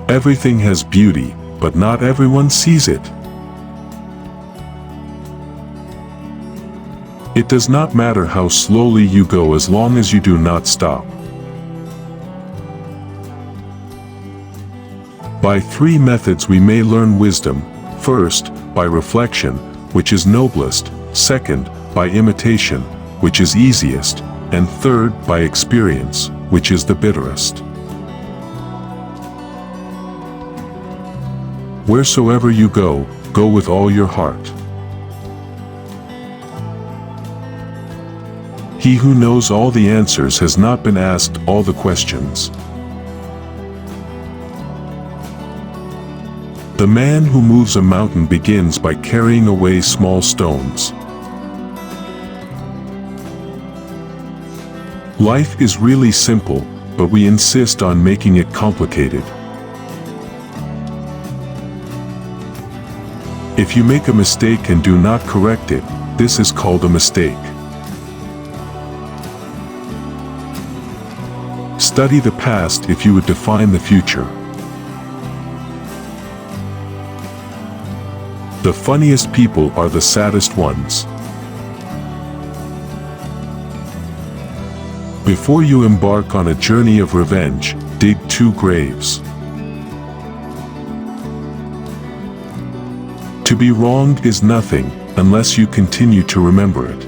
Everything has beauty, but not everyone sees it. It does not matter how slowly you go as long as you do not stop. By 3 methods we may learn wisdom: first, by reflection, which is noblest; second, by imitation, which is easiest; and third, by experience, which is the bitterest. Wheresoever you go, go with all your heart. He who knows all the answers has not been asked all the questions. The man who moves a mountain begins by carrying away small stones. Life is really simple, but we insist on making it complicated. If you make a mistake and do not correct it, this is called a mistake. Study the past if you would define the future. The funniest people are the saddest ones. Before you embark on a journey of revenge, dig 2 graves. To be wronged is nothing, unless you continue to remember it.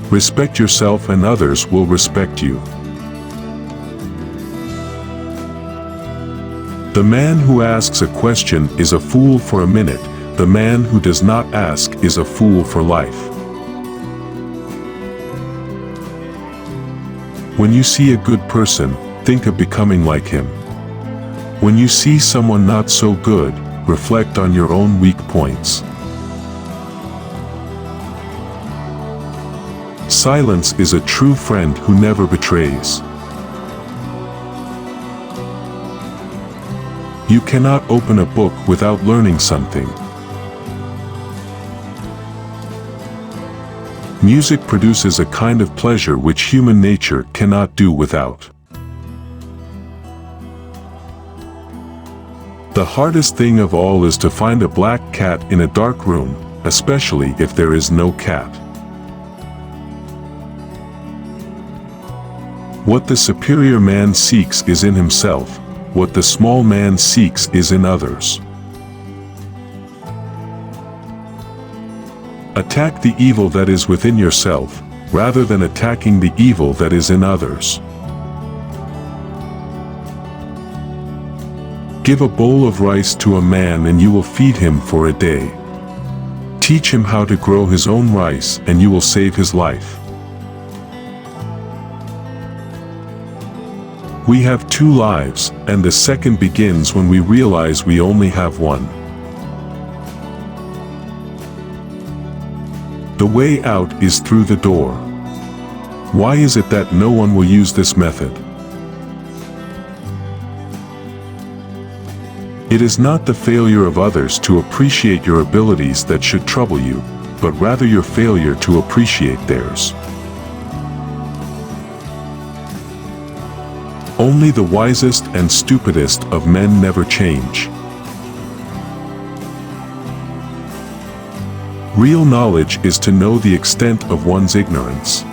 Respect yourself and others will respect you. The man who asks a question is a fool for a minute. The man who does not ask is a fool for life. When you see a good person, think of becoming like him. When you see someone not so good, reflect on your own weak points. Silence is a true friend who never betrays. You cannot open a book without learning something. Music produces a kind of pleasure which human nature cannot do without. The hardest thing of all is to find a black cat in a dark room, especially if there is no cat. What the superior man seeks is in himself. What the small man seeks is in others. Attack the evil that is within yourself, rather than attacking the evil that is in others. Give a bowl of rice to a man and you will feed him for a day. Teach him how to grow his own rice and you will save his life. We have 2 lives, and the second begins when we realize we only have one. The way out is through the door. Why is it that no one will use this method? It is not the failure of others to appreciate your abilities that should trouble you, but rather your failure to appreciate theirs. Only the wisest and stupidest of men never change. Real knowledge is to know the extent of one's ignorance.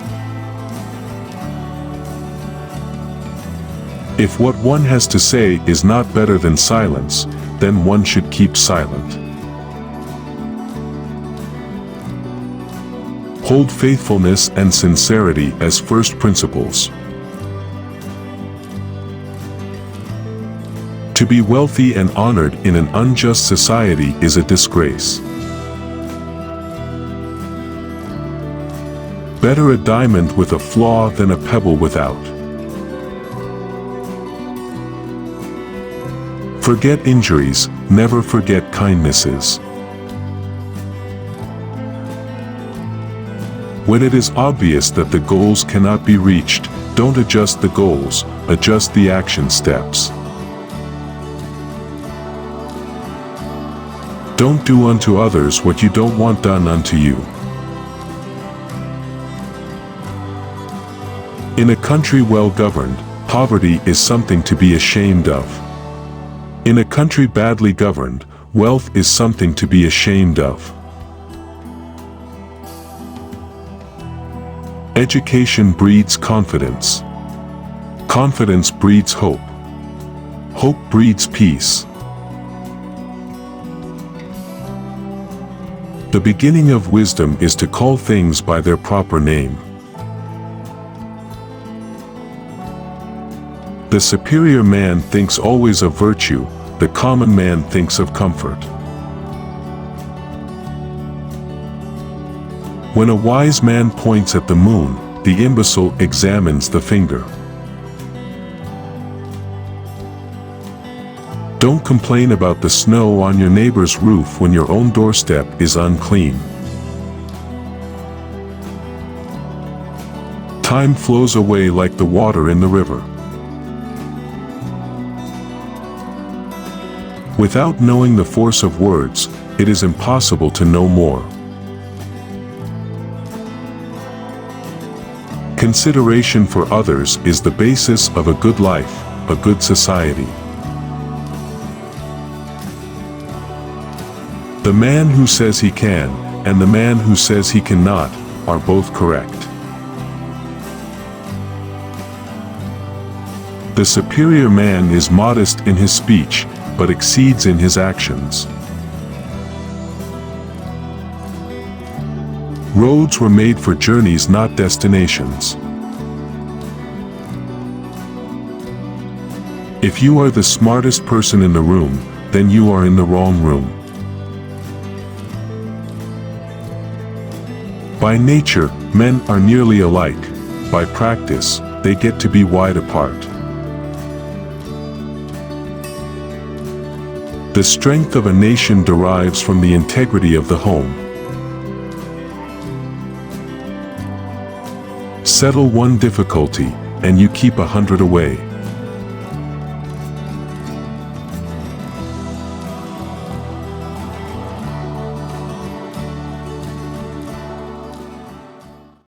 If what one has to say is not better than silence, then one should keep silent. Hold faithfulness and sincerity as first principles. To be wealthy and honored in an unjust society is a disgrace. Better a diamond with a flaw than a pebble without. Forget injuries, never forget kindnesses. When it is obvious that the goals cannot be reached, don't adjust the goals, adjust the action steps. Don't do unto others what you don't want done unto you. In a country well governed, Poverty is something to be ashamed of. In a country badly governed, wealth is something to be ashamed of. Education breeds confidence. Confidence breeds hope. Hope breeds peace. The beginning of wisdom is to call things by their proper name. The superior man thinks always of virtue, the common man thinks of comfort. When a wise man points at the moon, the imbecile examines the finger. Don't complain about the snow on your neighbor's roof when your own doorstep is unclean. Time flows away like the water in the river. Without knowing the force of words, it is impossible to know more. Consideration for others is the basis of a good life, a good society. The man who says he can, and the man who says he cannot, are both correct. The superior man is modest in his speech, but exceeds in his actions. Roads were made for journeys, not destinations. If you are the smartest person in the room, then you are in the wrong room. By nature, men are nearly alike. By practice, they get to be wide apart. The strength of a nation derives from the integrity of the home. Settle one difficulty, and you keep 100 away.